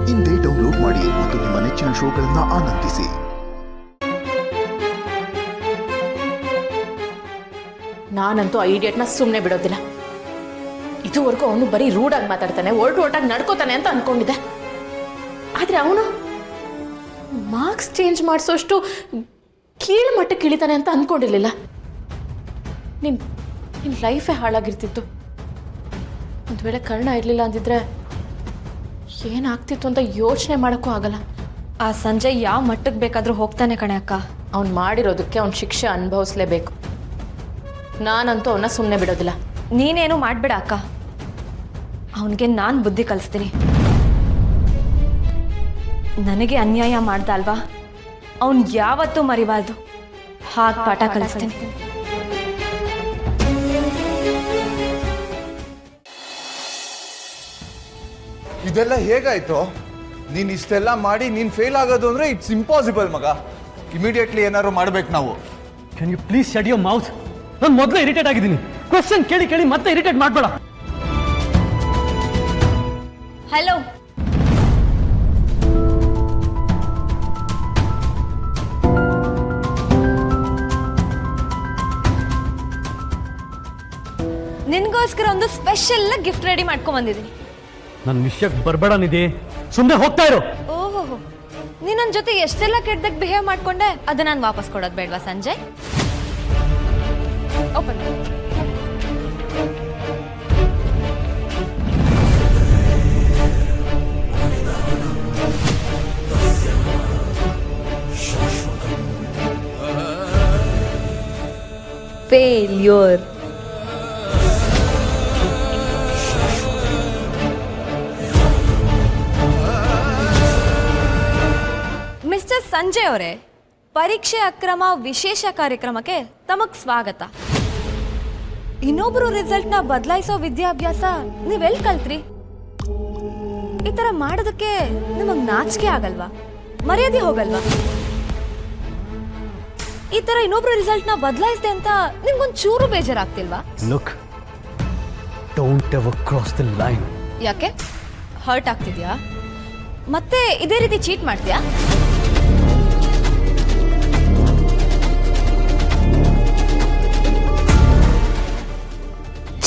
ಇಂದೇ ಡೌನ್ಲೋಡ್ ಮಾಡಿ ಮತ್ತು ನಿಮ್ಮ ನೆಚ್ಚಿನ ಶೋಗಳನ್ನು ಆನಂದಿಸಿ. ನಾನಂತೂ ಆ ಇಡಿಯಟ್ನ ಸುಮ್ಮನೆ ಬಿಡೋದಿಲ್ಲ. ಇದುವರೆಗೂ ಅವನು ಬರೀ ರೂಢಾಗಿ ಮಾತಾಡ್ತಾನೆ, ಒರಟಾಗಿ ನಡ್ಕೋತಾನೆ ಅಂತ ಅನ್ಕೊಂಡಿದ್ದೆ. ಆದ್ರೆ ಅವನು ಮಾರ್ಕ್ಸ್ ಚೇಂಜ್ ಮಾಡಿಸೋಷ್ಟು ಕೀಳು ಮಟ್ಟಕ್ಕೆ ಇಳಿತಾನೆ ಅಂತ ಅನ್ಕೊಂಡಿರ್ಲಿಲ್ಲ. ನಿನ್ನ ಲೈಫೇ ಹಾಳಾಗಿರ್ತಿತ್ತು. ಒಂದು ವೇಳೆ ಕರ್ಣ ಇರಲಿಲ್ಲ ಅಂದಿದ್ರೆ ಏನಾಗ್ತಿತ್ತು ಅಂತ ಯೋಚನೆ ಮಾಡೋಕ್ಕೂ ಆಗಲ್ಲ. ಆ ಸಂಜಯ್ ಯಾವ ಮಟ್ಟಕ್ಕೆ ಬೇಕಾದರೂ ಹೋಗ್ತಾನೆ ಕಣೆ ಅಕ್ಕ. ಅವ್ನು ಮಾಡಿರೋದಕ್ಕೆ ಅವ್ನ ಶಿಕ್ಷೆ ಅನುಭವಿಸ್ಲೇಬೇಕು. ನಾನಂತೂ ಅವನ್ನ ಸುಮ್ಮನೆ ಬಿಡೋದಿಲ್ಲ. ನೀನೇನು ಮಾಡಬೇಡ ಅಕ್ಕ, ಅವನಿಗೆ ನಾನು ಬುದ್ಧಿ ಕಲಿಸ್ತೀನಿ. ನನಗೆ ಅನ್ಯಾಯ ಮಾಡ್ದ ಅಲ್ವಾ, ಅವನು ಯಾವತ್ತೂ ಮರಿಬಾರ್ದು. ಹಾಗೆ ಪಾಠ ಕಲಿಸ್ತೀನಿ. ಇದೆಲ್ಲ ಹೇಗಾಯ್ತು? ನೀನ್ ಇಷ್ಟೆಲ್ಲ ಮಾಡಿ ನೀನ್ ಫೇಲ್ ಆಗೋದು ಅಂದ್ರೆ ಇಟ್ಸ್ ಇಂಪಾಸಿಬಲ್ ಮಗ. ಇಮಿಡಿಯೇಟ್ಲಿ ಏನಾದ್ರು ಮಾಡ್ಬೇಕು ನಾವು. Can you please shut your mouth? ನಾನು ಮೊದಲೇ ಇರಿಟೇಟ್ ಆಗಿದ್ದೀನಿ. ಕ್ವಶನ್ ಕೇಳಿ ಕೇಳಿ ಮತ್ತೆ ಇರಿಟೇಟ್ ಮಾಡಬೇಡ. ಹಲೋ, ನಿನ್ಗೋಸ್ಕರ ಒಂದು ಸ್ಪೆಷಲ್ ಗಿಫ್ಟ್ ರೆಡಿ ಮಾಡ್ಕೊಂಡ್ ಬಂದಿದ್ದೀನಿ. ನನ್ನ ವಿಷಯಕ್ಕೆ ಬರಬೇಡ ನಿಧಿ, ಸುಮ್ಮನೆ ಹೋಗ್ತಾ ಇರು. ಓಹೋ, ನೀನ್ ನನ್ನ ಜೊತೆ ಎಷ್ಟೆಲ್ಲ ಕೆಟ್ಟದಾಗ ಬಿಹೇವ್ ಮಾಡ್ಕೊಂಡೆ, ಅದು ನಾನು ವಾಪಸ್ ಕೊಡೋದು ಬೇಡವಾ Sanjay? Open. Failure. Mister Sanjay ಅವರೇ, ಪರೀಕ್ಷೆ ಅಕ್ರಮ ವಿಶೇಷ ಕಾರ್ಯಕ್ರಮಕ್ಕೆ ತಮಗ್ ಸ್ವಾಗತ. ಇನ್ನೊಬ್ರು ರಿಸಲ್ಟ್ನ ಬದಲಾಯಿಸೋ ವಿದ್ಯಾಭ್ಯಾಸ ನೀವೆಲ್ಲಿ ಕಲ್ತ್ರಿ? ಈ ತರ ಮಾಡೋದಕ್ಕೆ ನಿಮಗ್ ನಾಚಿಕೆ ಆಗಲ್ವಾ? ಮರ್ಯಾದೆ ಹೋಗಲ್ವಾ? ಈ ತರ ಇನ್ನೊಬ್ರು ರಿಸಲ್ಟ್ನ ಬದಲಾಯಿಸಿದೆ ಅಂತ ನಿಮ್ಗೊಂದ್ ಚೂರು ಬೇಜಾರಾಗ್ತಿಲ್ವಾ? Look, don't ever cross the line. ಯಾಕೆ ಹರ್ಟ್ ಆಗ್ತಿದ್ಯಾ? ಮತ್ತೆ ಇದೇ ರೀತಿ ಚೀಟ್ ಮಾಡ್ತೀಯಾ?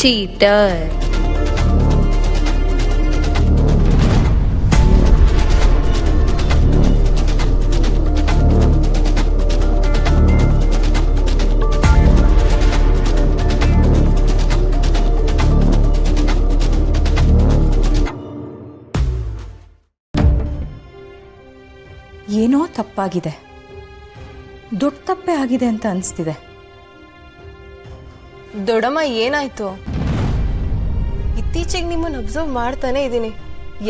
ಚೀಟರ್. ಏನೋ ತಪ್ಪಾಗಿದೆ, ದೊಡ್ಡ ತಪ್ಪೇ ಆಗಿದೆ ಅಂತ ಅನಿಸ್ತಿದೆ. ದೊಡ್ಡಮ್ಮ ಏನಾಯ್ತು? ಇತ್ತೀಚೆಗೆ ನಿಮ್ಮನ್ನು ಅಬ್ಸರ್ವ್ ಮಾಡ್ತಾನೆ ಇದ್ದೀನಿ.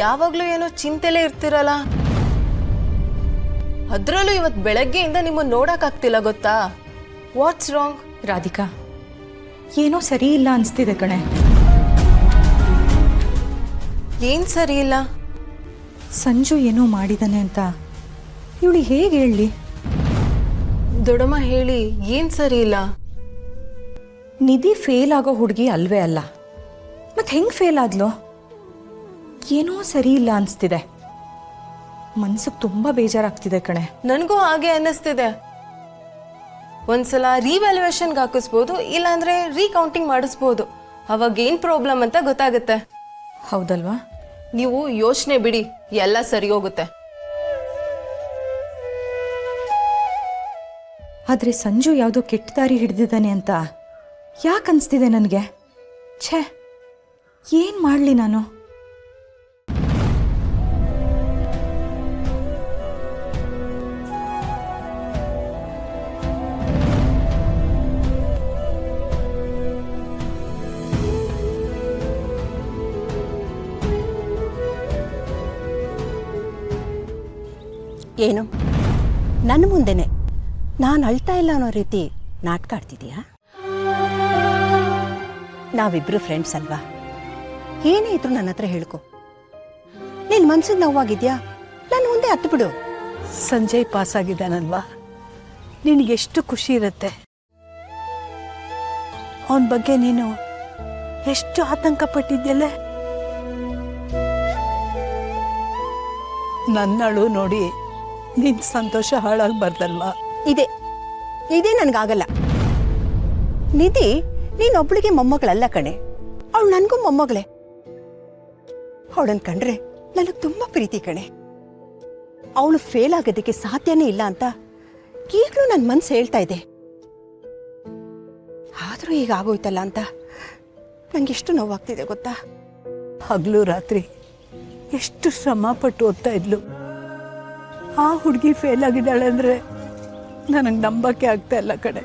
ಯಾವಾಗಲೂ ಏನೋ ಚಿಂತೆಲೇ ಇರ್ತಿರಲ್ಲ. ಅದರಲ್ಲೂ ಇವತ್ತು ಬೆಳಗ್ಗೆಯಿಂದ ನಿಮ್ಮನ್ನು ನೋಡೋಕ್ಕಾಗ್ತಿಲ್ಲ ಗೊತ್ತಾ? What's wrong? ರಾಧಿಕಾ, ಏನೋ ಸರಿ ಇಲ್ಲ ಅನಿಸ್ತಿದೆ ಕಣೆ. ಏನು ಸರಿ ಇಲ್ಲ? ಸಂಜು ಏನೋ ಮಾಡಿದಾನೆ ಅಂತ ಇವಳು ಹೇಗೆ ಹೇಳಲಿ? ದೊಡ್ಡಮ್ಮ ಹೇಳಿ, ಏನು ಸರಿ ಇಲ್ಲ? ನಿಧಿ ಫೇಲ್ ಆಗೋ ಹುಡುಗಿ ಅಲ್ವೇ ಅಲ್ಲ, ಮತ್ತೆ ಹೆಂಗೆ ಫೇಲ್ ಆದ್ಲು? ಏನೋ ಸರಿ ಇಲ್ಲ ಅನಿಸ್ತಿದೆ. ಮನ್ಸಿಗೆ ತುಂಬ ಬೇಜಾರಾಗ್ತಿದೆ ಕಣೆ. ನನಗೂ ಹಾಗೆ ಅನ್ನಿಸ್ತಿದೆ. ಒಂದ್ಸಲ ರಿವ್ಯಾಲ್ಯೂಯೇಷನ್ಗೆ ಹಾಕಿಸ್ಬೋದು, ಇಲ್ಲಾಂದ್ರೆ ರೀಕೌಂಟಿಂಗ್ ಮಾಡಿಸ್ಬೋದು. ಅವಾಗ ಏನು ಪ್ರಾಬ್ಲಮ್ ಅಂತ ಗೊತ್ತಾಗುತ್ತೆ. ಹೌದಲ್ವಾ? ನೀವು ಯೋಚನೆ ಬಿಡಿ, ಎಲ್ಲ ಸರಿ ಹೋಗುತ್ತೆ. ಆದರೆ ಸಂಜು ಯಾವುದೋ ಕೆಟ್ಟ ದಾರಿ ಹಿಡಿದಿದ್ದಾನೆ ಅಂತ ಯಾಕೆ ಅನಿಸ್ತಿದೆ ನನಗೆ? ಛೇ, ಏನು ಮಾಡಲಿ ನಾನು? ಏನು ನನ್ನ ಮುಂದೆನೆ ನಾನು ಅಳ್ತಾ ಇಲ್ಲ ಅನ್ನೋ ರೀತಿ ನಾಟಕ ಆಡ್ತಿದೀಯಾ? ನಾವಿಬ್ರು ಫ್ರೆಂಡ್ಸ್ ಅಲ್ವಾ? ಏನೇ ಇದ್ರು ನನ್ನ ಹತ್ರ ಹೇಳ್ಕೊ. ನಿನ್ನ ಮನ್ಸಿಗೆ ನೋವಾಗಿದ್ಯಾ? ನನ್ನ ಮುಂದೆ ಹತ್ತು ಬಿಡು. ಸಂಜಯ್ ಪಾಸ್ ಆಗಿದ್ದಾನಲ್ವಾ, ನಿನಗೆಷ್ಟು ಖುಷಿ ಇರುತ್ತೆ. ಅವನ ಬಗ್ಗೆ ನೀನು ಎಷ್ಟು ಆತಂಕ ಪಟ್ಟಿದ್ಯಲ್ಲ. ನನ್ನಳು ನೋಡಿ ನಿನ್ನ ಸಂತೋಷ ಹಾಳಾಗಬಾರ್ದಲ್ವಾ? ಇದೇ ನನಗಾಗಲ್ಲ. ನಿಧಿ ನೀನೊಬ್ಳಿಗೆ ಮೊಮ್ಮಗಳಲ್ಲ ಕಣೆ, ಅವಳು ನನಗೂ ಮೊಮ್ಮಗಳೇ. ಅವಳನ್ನು ಕಂಡ್ರೆ ನನಗೆ ತುಂಬ ಪ್ರೀತಿ ಕಣೆ. ಅವಳು ಫೇಲ್ ಆಗೋದಕ್ಕೆ ಸಾಧ್ಯನೇ ಇಲ್ಲ ಅಂತ ಈಗಲೂ ನನ್ನ ಮನಸ್ಸು ಹೇಳ್ತಾ ಇದೆ. ಆದರೂ ಈಗ ಆಗೋಯ್ತಲ್ಲ ಅಂತ ನನಗೆಷ್ಟು ನೋವಾಗ್ತಿದೆ ಗೊತ್ತಾ? ಹಗಲು ರಾತ್ರಿ ಎಷ್ಟು ಶ್ರಮ ಪಟ್ಟು ಓದ್ತಾ ಇದ್ಲು. ಆ ಹುಡುಗಿ ಫೇಲ್ ಆಗಿದ್ದಾಳೆ ಅಂದರೆ ನನಗೆ ನಂಬಕ್ಕೆ ಆಗ್ತಾ ಇಲ್ಲ ಕಣೆ.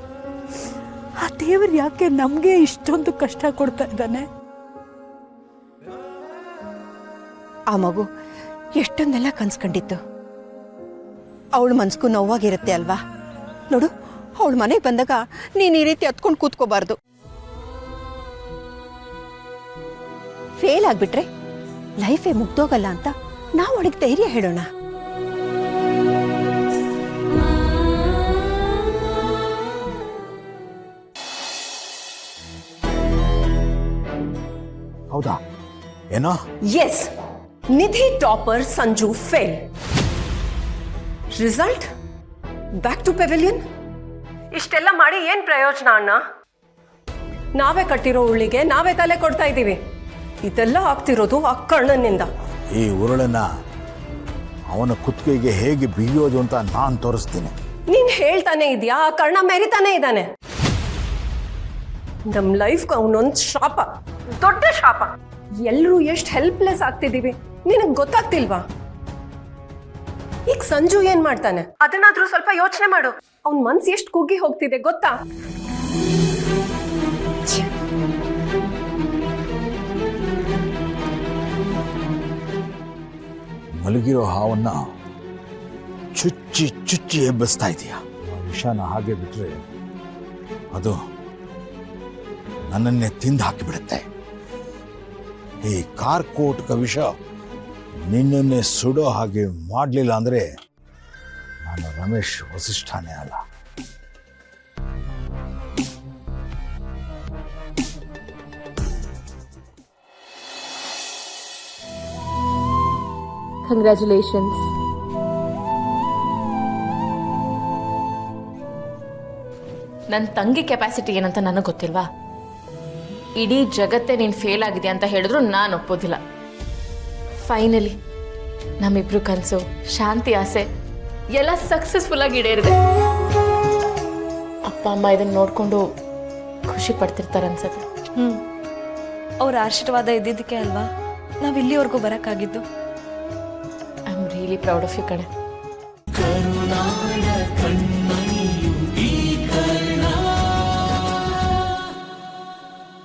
ಆ ದೇವರು ಯಾಕೆ ನಮಗೆ ಇಷ್ಟೊಂದು ಕಷ್ಟ ಕೊಡ್ತಾ ಇದ್ದಾನೆ? ಆ ಮಗು ಎಷ್ಟೊಂದೆಲ್ಲ ಕನ್ಸ್ಕೊಂಡಿತ್ತು. ಅವಳು ಮನ್ಸಿಗೂ ನೋವಾಗಿರುತ್ತೆ ಅಲ್ವಾ? ನೋಡು, ಅವಳು ಮನೆಗೆ ಬಂದಾಗ ನೀನು ಈ ರೀತಿ ಹತ್ಕೊಂಡು ಕೂತ್ಕೋಬಾರ್ದು. ಫೇಲ್ ಆಗಿಬಿಟ್ರೆ ಲೈಫೇ ಮುಗ್ದೋಗಲ್ಲ ಅಂತ ನಾವು ಅವಳಿಗೆ ಧೈರ್ಯ ಹೇಳೋಣ. ಹೌದಾ? ಏನೋ yes, Nidhi topper, Sanju fail. Result back to pavilion. ಇಷ್ಟೆಲ್ಲ ಮಾಡಿ ಏನ್ ಪ್ರಯೋಜನ ಅಣ್ಣ? ನಾವೇ ಕಟ್ಟಿರೋ ಉಳ್ಳಿಗೆ ನಾವೇ ತಲೆ ಕೊಡ್ತಾ ಇದ್ದೀವಿ. ಇದೆಲ್ಲ ಆಗ್ತಿರೋದು ಆ ಕಣ್ಣನಿಂದ. ಈ ಉರುಳನ್ನ ಅವನ ಕುತ್ತಿಗೆಗೆ ಹೇಗೆ ಬಿಗಿಯೋದು ಅಂತ ನಾನು ತೋರಿಸ್ತೀನಿ. ನೀನ್ ಹೇಳ್ತಾನೆ ಇದೆಯಾ? ಆ ಕರ್ಣ ಮೆರಿತಾನೆ ಇದ್ದಾನೆ. ನಮ್ ಲೈಫ್ಗೆ ಅವನೊಂದು ಶಾಪ, ದೊಡ್ಡ ಶಾಪ. ಎಲ್ಲರೂ ಎಷ್ಟು ಹೆಲ್ಪ್ಲೆಸ್ ಆಗ್ತಿದೀವಿ, ನಿನಗ್ ಗೊತ್ತಾಗ್ತಿಲ್ವಾ? ಈಗ ಸಂಜು ಏನ್ ಮಾಡ್ತಾನೆ ಅದನ್ನಾದ್ರೂ ಸ್ವಲ್ಪ ಯೋಚನೆ ಮಾಡು. ಅವನ್ ಮನ್ಸು ಎಷ್ಟು ಕುಗ್ಗಿ ಹೋಗ್ತಿದೆ ಗೊತ್ತಾ? ಮಲಗಿರೋ ಹಾವನ್ನ ಚುಚ್ಚಿ ಚುಚ್ಚಿ ಎಬ್ಬಿಸ್ತಾ ಇದೀಯ. ವಿಷಾನ ಹಾಗೆ ಬಿಟ್ರೆ ಅದು ನನ್ನನ್ನೇ ತಿಂದು ಹಾಕಿಬಿಡುತ್ತೆ. ಈ ಕಾರ್ಕೋಟಕ ವಿಷ ನಿನ್ನನ್ನೇ ಸುಡೋ ಹಾಗೆ ಮಾಡಲಿಲ್ಲ ಅಂದ್ರೆ ನಾನು ರಮೇಶ್ ವಸಿಷ್ಠಾನೇ ಅಲ್ಲ. ಕಂಗ್ರ್ಯಾಚುಲೇಷನ್ಸ್. ನನ್ನ ತಂಗಿ ಕೆಪಾಸಿಟಿ ಏನಂತ ನನಗೆ ಗೊತ್ತಿಲ್ವಾ? ಇಡೀ ಜಗತ್ತೇ ನೀನು ಫೇಲ್ ಆಗಿದೆ ಅಂತ ಹೇಳಿದ್ರು ನಾನು ಒಪ್ಪೋದಿಲ್ಲ. ಫೈನಲಿ ನಮ್ಮಿಬ್ರು ಕನಸು, ಶಾಂತಿ, ಆಸೆ ಎಲ್ಲ ಸಕ್ಸಸ್ಫುಲ್ ಆಗಿ ಈಡೇರಿದೆ. ಅಪ್ಪ ಅಮ್ಮ ಇದನ್ನು ನೋಡಿಕೊಂಡು ಖುಷಿ ಪಡ್ತಿರ್ತಾರೆ ಅನ್ಸುತ್ತೆ. ಅವ್ರ ಆಶೀರ್ವಾದ ಇದ್ದಿದ್ದಕ್ಕೆ ಅಲ್ವಾ ನಾವು ಇಲ್ಲಿವರೆಗೂ ಬರೋಕ್ಕಾಗಿದ್ದು. I am really proud of you ಕಣೆ.